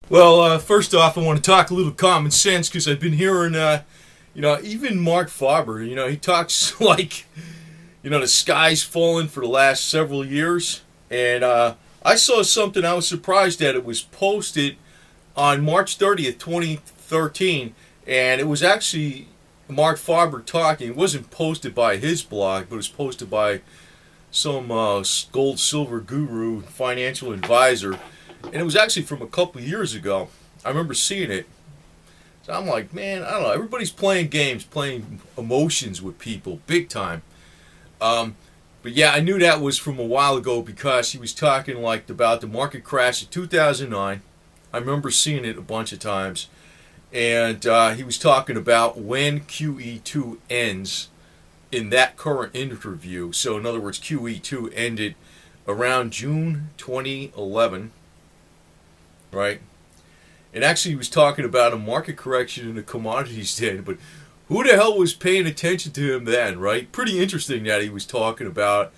Well, first off, I want to talk a little common sense because I've been hearing, even Mark Faber, he talks like, the sky's fallen for the last several years. And I saw something I was surprised at. It was posted on March 30th, 2013. And it was actually Mark Faber talking. It wasn't posted by his blog, but it was posted by some gold silver guru, financial advisor. And it was actually from a couple of years ago. I remember seeing it. So I'm like, man, I don't know. Everybody's playing games, playing emotions with people, big time. But yeah, I knew that was from a while ago because he was talking like about the market crash of 2009. I remember seeing it a bunch of times. And he was talking about when QE2 ends in that current interview. So in other words, QE2 ended around June 2011. Right? And actually he was talking about a market correction in the commodities then, but who the hell was paying attention to him then, right? Pretty interesting that he was talking about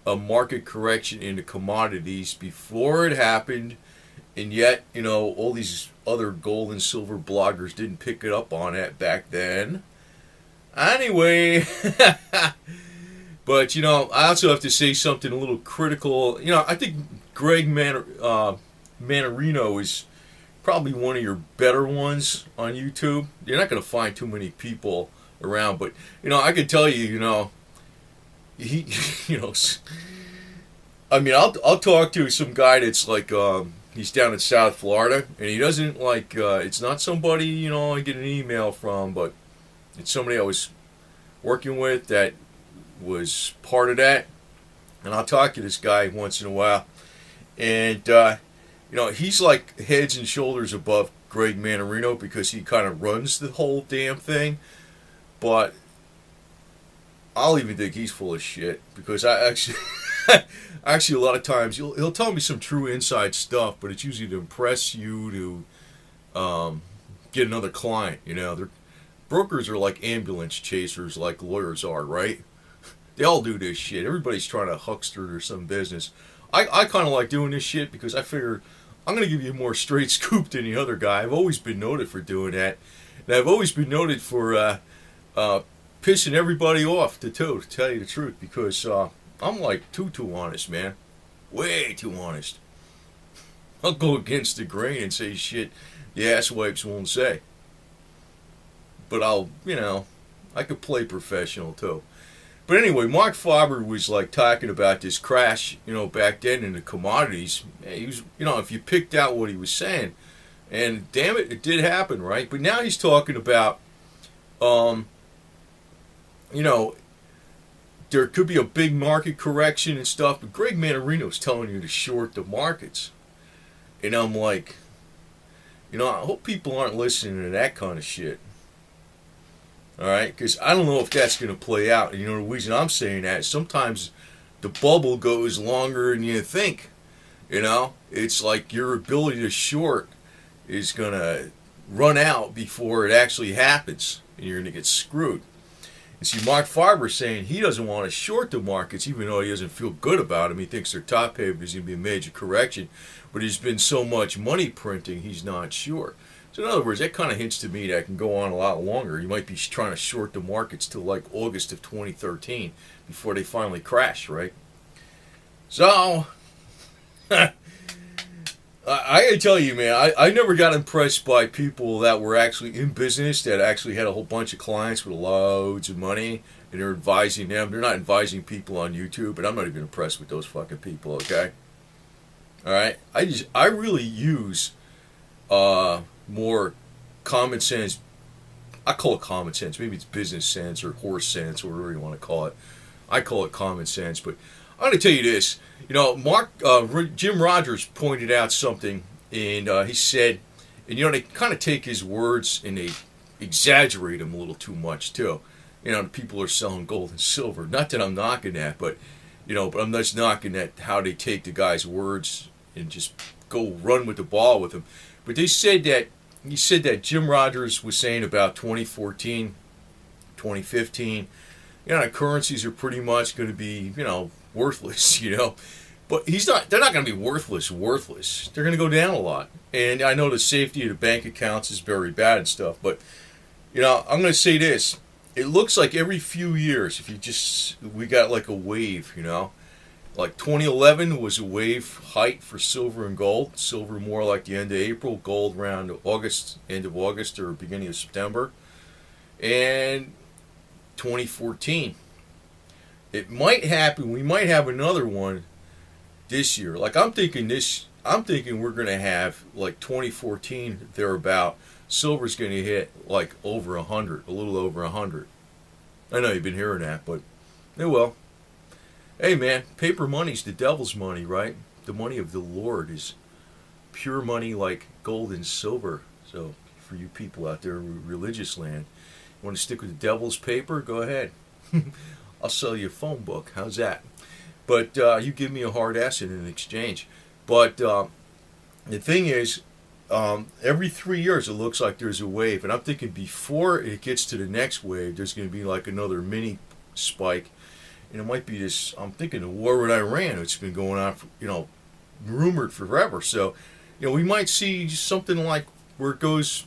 a market correction in the commodities before it happened, and yet, all these other gold and silver bloggers didn't pick it up on it back then. Anyway, but, I also have to say something a little critical. I think Greg Manarino is probably one of your better ones on YouTube. You're not going to find too many people around, but I can tell you, he, I'll talk to some guy that's like he's down in South Florida, and he doesn't like it's not somebody I get an email from, but it's somebody I was working with that was part of that, and I'll talk to this guy once in a while, and he's like heads and shoulders above Greg Manarino because he kind of runs the whole damn thing. But I'll even think he's full of shit because I actually a lot of times he'll tell me some true inside stuff, but it's usually to impress you to get another client. Brokers are like ambulance chasers, like lawyers are, right? They all do this shit. Everybody's trying to huckster or some business. I kind of like doing this shit because I figure I'm going to give you a more straight scoop than the other guy. I've always been noted for doing that. And I've always been noted for pissing everybody off, to tell you the truth, because I'm like too honest, man. Way too honest. I'll go against the grain and say shit the asswipes won't say. But I could play professional, too. But anyway, Mark Faber was like talking about this crash, back then in the commodities. He was, if you picked out what he was saying, and damn it, it did happen, right? But now he's talking about, there could be a big market correction and stuff. But Greg Manarino's telling you to short the markets, and I'm like, I hope people aren't listening to that kind of shit. All right, because I don't know if that's going to play out. And the reason I'm saying that is sometimes the bubble goes longer than you think. It's like your ability to short is going to run out before it actually happens, and you're going to get screwed. And see, Mark Faber's saying he doesn't want to short the markets, even though he doesn't feel good about them. He thinks they're top heavy, there's going to be a major correction. But there's been so much money printing, he's not sure. So in other words, that kind of hints to me that it can go on a lot longer. You might be trying to short the markets till like August of 2013 before they finally crash, right? So, I gotta tell you, man, I never got impressed by people that were actually in business, that actually had a whole bunch of clients with loads of money, and they're advising them. They're not advising people on YouTube, but I'm not even impressed with those fucking people, okay? Alright? I really use more common sense. I call it common sense. Maybe it's business sense or horse sense or whatever you want to call it. I call it common sense. But I'm going to tell you this. Jim Rogers pointed out something, and he said, and they kind of take his words and they exaggerate them a little too much too. People are selling gold and silver. Not that I'm knocking that, but but I'm just knocking at how they take the guy's words and just go run with the ball with him. But he said that Jim Rogers was saying about 2014, 2015, currencies are pretty much going to be, worthless, But he's not. They're not going to be worthless. They're going to go down a lot. And I know the safety of the bank accounts is very bad and stuff. But I'm going to say this: it looks like every few years, we got like a wave. Like 2011 was a wave height for silver and gold. Silver more like the end of April, gold around August, end of August or beginning of September. And 2014, it might happen. We might have another one this year. Like I'm thinking we're going to have like 2014 thereabout. Silver's going to hit like over 100, a little over 100. I know you've been hearing that, but it will. Hey man, paper money's the devil's money, right? The money of the Lord is pure money like gold and silver. So for you people out there in religious land, you want to stick with the devil's paper? Go ahead. I'll sell you a phone book. How's that? But you give me a hard asset in exchange. But the thing is, every 3 years it looks like there's a wave. And I'm thinking before it gets to the next wave, there's going to be like another mini spike. And it might be this, I'm thinking the war with Iran, it's been going on, rumored forever. So, we might see something like where it goes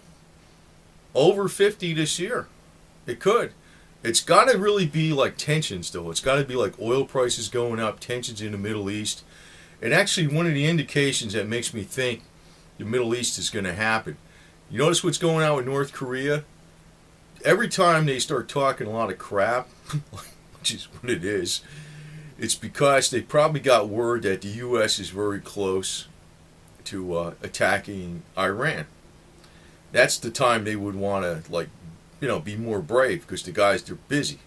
over 50 this year. It could. It's got to really be like tensions, though. It's got to be like oil prices going up, tensions in the Middle East. And actually, one of the indications that makes me think the Middle East is going to happen. You notice what's going on with North Korea? Every time they start talking a lot of crap, which is what it is, it's because they probably got word that the U.S. is very close to attacking Iran. That's the time they would want to, be more brave because the guys, they're busy,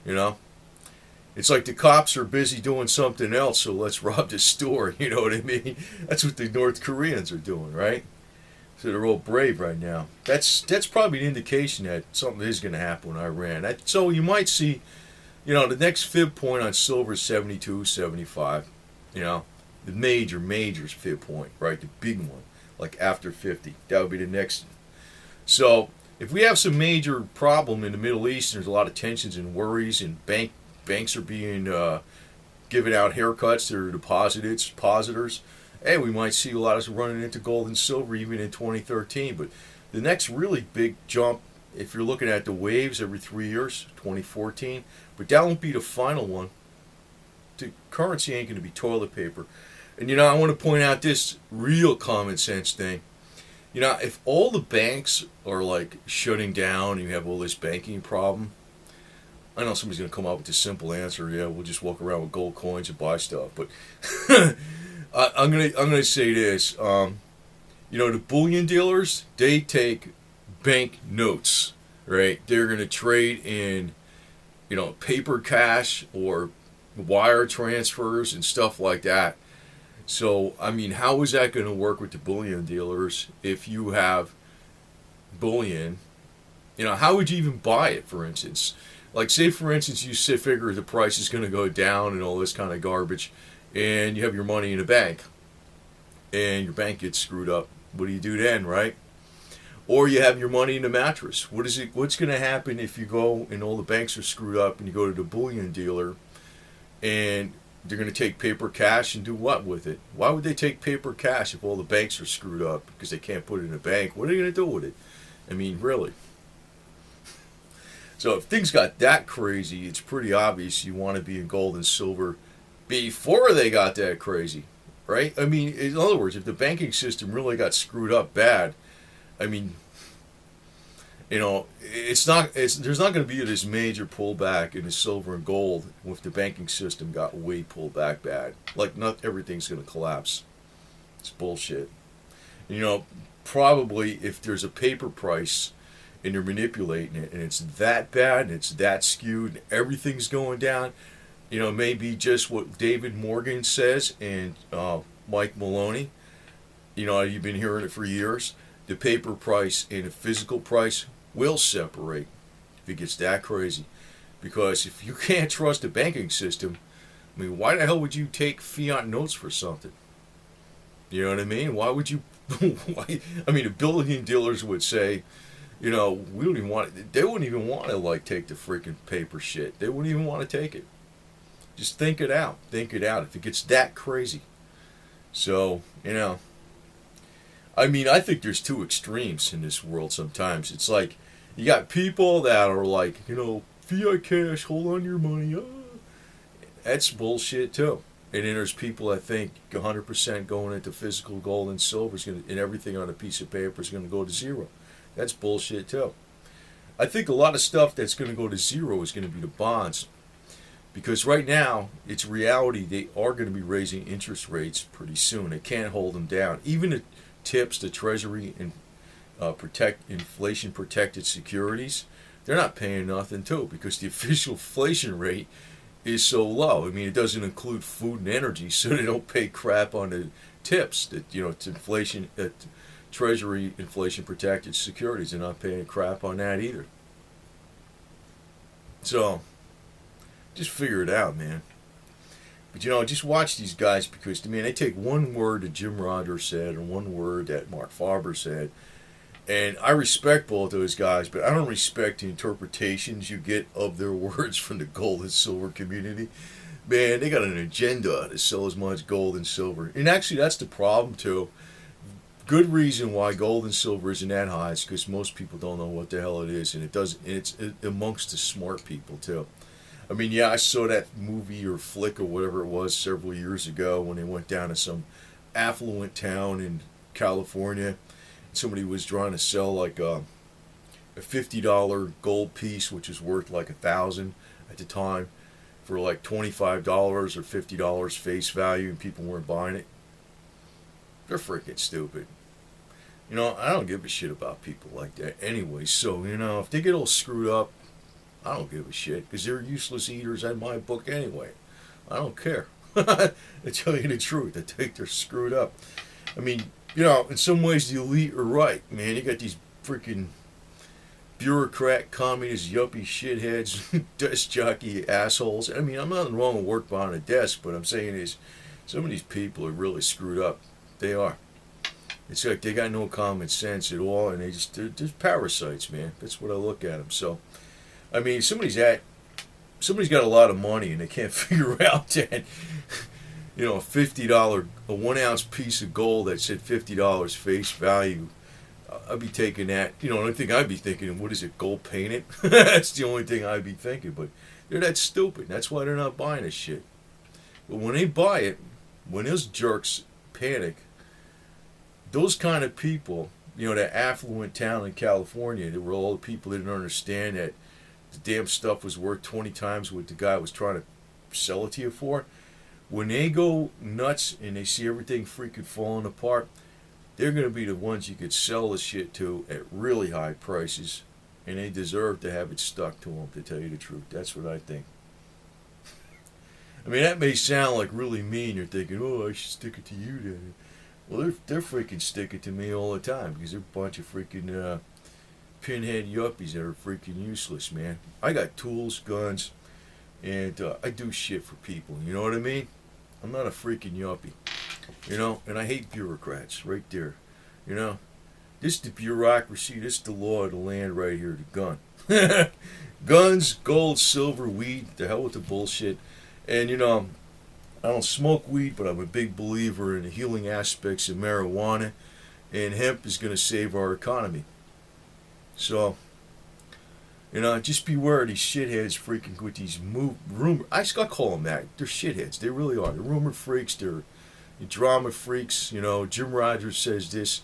It's like the cops are busy doing something else, so let's rob the store, you know what I mean? That's what the North Koreans are doing, right? So they're all brave right now. That's probably an indication that something is going to happen with Iran. So you might see, the next fib point on silver is 72, 75. The major fib point, right? The big one, like after 50. That would be the next. So if we have some major problem in the Middle East, there's a lot of tensions and worries, and banks are being giving out haircuts to their depositors. Hey, we might see a lot of us running into gold and silver even in 2013. But the next really big jump, if you're looking at the waves every 3 years, 2014, but that won't be the final one. The currency ain't going to be toilet paper. And I want to point out this real common sense thing. If all the banks are like shutting down and you have all this banking problem, I know somebody's going to come up with a simple answer. Yeah, we'll just walk around with gold coins and buy stuff. But I'm gonna say this. The bullion dealers, they take bank notes, right? They're going to trade in, paper cash or wire transfers and stuff like that. So, how is that going to work with the bullion dealers if you have bullion? How would you even buy it, for instance? Like, say, for instance, you figure the price is going to go down and all this kind of garbage, and you have your money in a bank, and your bank gets screwed up. What do you do then, right? Or you have your money in a mattress. What's going to happen if you go and all the banks are screwed up and you go to the bullion dealer and they're going to take paper cash and do what with it? Why would they take paper cash if all the banks are screwed up because they can't put it in a bank? What are they going to do with it? Really. So if things got that crazy, it's pretty obvious you want to be in gold and silver before they got that crazy, right? In other words, if the banking system really got screwed up bad, there's not going to be this major pullback in the silver and gold if the banking system got way pulled back bad. Like, not everything's going to collapse. It's bullshit. Probably if there's a paper price and they're manipulating it and it's that bad and it's that skewed and everything's going down, maybe just what David Morgan says and Mike Maloney. You've been hearing it for years. The paper price and the physical price will separate if it gets that crazy. Because if you can't trust the banking system, why the hell would you take fiat notes for something? You know what I mean? Why would you? The bullion dealers would say, we don't even want it. They wouldn't even want to take the freaking paper shit. They wouldn't even want to take it. Just think it out. Think it out. If it gets that crazy. So, I mean, I think there's two extremes in this world sometimes. It's like, you got people that are like, fiat cash, hold on to your money. That's bullshit too. And then there's people that think 100% going into physical gold and silver is going to, and everything on a piece of paper is going to go to zero. That's bullshit too. I think a lot of stuff that's going to go to zero is going to be the bonds. Because right now, it's reality. They are going to be raising interest rates pretty soon. They can't hold them down. Even the TIPS, the Treasury and inflation-protected securities, they're not paying nothing too, because the official inflation rate is so low. I mean, it doesn't include food and energy, so they don't pay crap on the TIPS. That it's inflation, Treasury inflation-protected securities. They're not paying crap on that either. So, just figure it out, man. But just watch these guys, because man, they take one word that Jim Rogers said and one word that Mark Farber said, and I respect both those guys, but I don't respect the interpretations you get of their words from the gold and silver community. Man, they got an agenda to sell as much gold and silver, and actually that's the problem too. Good reason why gold and silver isn't that high is because most people don't know what the hell it is, and it's amongst the smart people too. I mean, yeah, I saw that movie or flick or whatever it was several years ago when they went down to some affluent town in California. Somebody was trying to sell like a $50 gold piece, which was worth like $1,000 at the time, for like $25 or $50 face value, and people weren't buying it. They're freaking stupid. I don't give a shit about people like that anyway. So, if they get all screwed up, I don't give a shit, because they're useless eaters in my book anyway. I don't care. I tell you the truth. I think they're screwed up. I mean, in some ways the elite are right, man. You got these freaking bureaucrat, communist, yuppie shitheads, desk jockey assholes. I mean, I'm not wrong with work behind a desk, but I'm saying is some of these people are really screwed up. They are. It's like they got no common sense at all, and they're parasites, man. That's what I look at them. So, I mean, somebody's got a lot of money and they can't figure out that, a $50, a 1 ounce piece of gold that said $50 face value. I'd be taking that. The only thing I'd be thinking, what is it, gold painted? That's the only thing I'd be thinking. But they're that stupid. That's why they're not buying this shit. But when they buy it, when those jerks panic, those kind of people, that affluent town in California, there were all the people that didn't understand that the damn stuff was worth 20 times what the guy was trying to sell it to you for. When they go nuts and they see everything freaking falling apart, they're going to be the ones you could sell the shit to at really high prices, and they deserve to have it stuck to them, to tell you the truth. That's what I think. I mean, that may sound like really mean. You're thinking, oh, I should stick it to you then. Well, they're freaking sticking to me all the time, because they're a bunch of freaking pinhead yuppies that are freaking useless, man. I got tools, guns, and I do shit for people. You know what I mean? I'm not a freaking yuppie. And I hate bureaucrats right there. This is the bureaucracy, this is the law of the land right here, the gun. Guns, gold, silver, weed, the hell with the bullshit. And, I don't smoke weed, but I'm a big believer in the healing aspects of marijuana, and hemp is going to save our economy. So, just beware of these shitheads freaking with these rumor. I just got to call them that. They're shitheads. They really are. They're rumor freaks. They're drama freaks. Jim Rogers says this.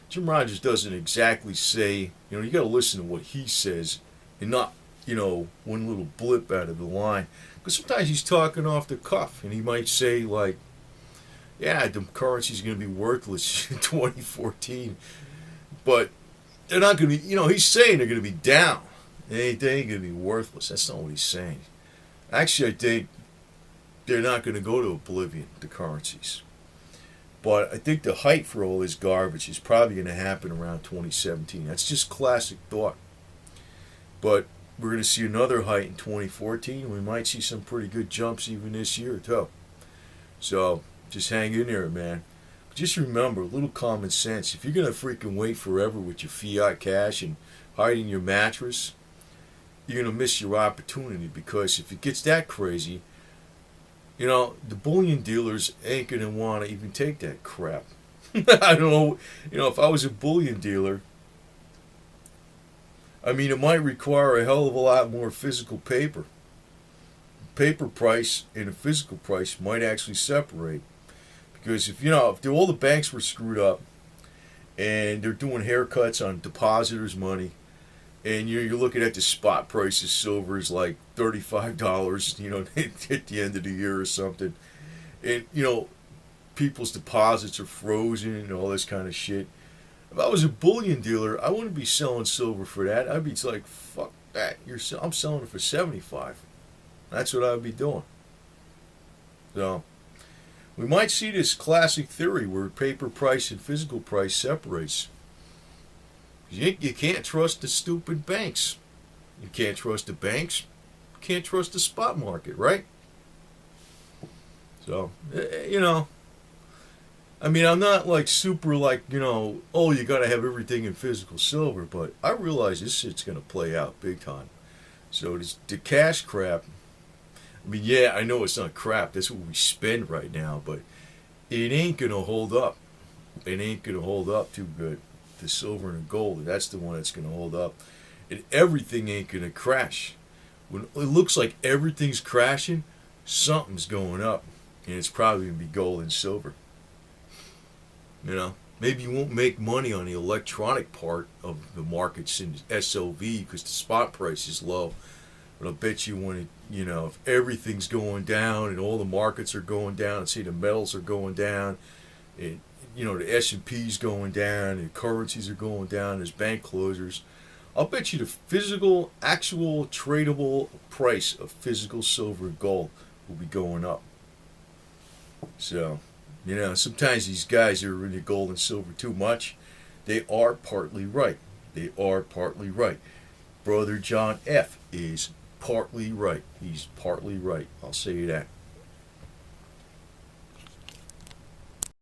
Jim Rogers doesn't exactly say, you got to listen to what he says and not, one little blip out of the line. Because sometimes he's talking off the cuff, and he might say, like, yeah, the currency's going to be worthless in 2014. But they're not going to be, he's saying they're going to be down. They ain't going to be worthless. That's not what he's saying. Actually, I think they're not going to go to oblivion, the currencies. But I think the height for all this garbage is probably going to happen around 2017. That's just classic thought. But we're going to see another height in 2014. We might see some pretty good jumps even this year, too. So, just hang in there, man. But just remember, a little common sense. If you're going to freaking wait forever with your fiat cash and hide in your mattress, you're going to miss your opportunity, because if it gets that crazy, the bullion dealers ain't gonna want to even take that crap. I don't know. If I was a bullion dealer, I mean, it might require a hell of a lot more physical paper. Paper price and a physical price might actually separate. Because if all the banks were screwed up and they're doing haircuts on depositors' money, and you're looking at the spot price of silver is like $35, at the end of the year or something, and people's deposits are frozen and all this kind of shit. If I was a bullion dealer, I wouldn't be selling silver for that. I'd be like, fuck that. I'm selling it for 75. That's what I'd be doing. So, we might see this classic theory where paper price and physical price separates. You can't trust the stupid banks. You can't trust the banks. You can't trust the spot market, right? So, I mean, I'm not like super like, oh, you got to have everything in physical silver, but I realize this shit's going to play out big time. So, the cash crap, I mean, yeah, I know it's not crap. That's what we spend right now, but it ain't going to hold up. It ain't going to hold up too good. The silver and the gold, that's the one that's going to hold up. And everything ain't going to crash. When it looks like everything's crashing, something's going up. And it's probably going to be gold and silver. Maybe you won't make money on the electronic part of the markets in SOV because the spot price is low. But I'll bet you when if everything's going down and all the markets are going down, and say the metals are going down, and the S&P's going down, and currencies are going down, there's bank closures, I'll bet you the physical, actual, tradable price of physical silver and gold will be going up. So, sometimes these guys that are into gold and silver too much, they are partly right. They are partly right. Brother John F. is partly right. He's partly right. I'll say that.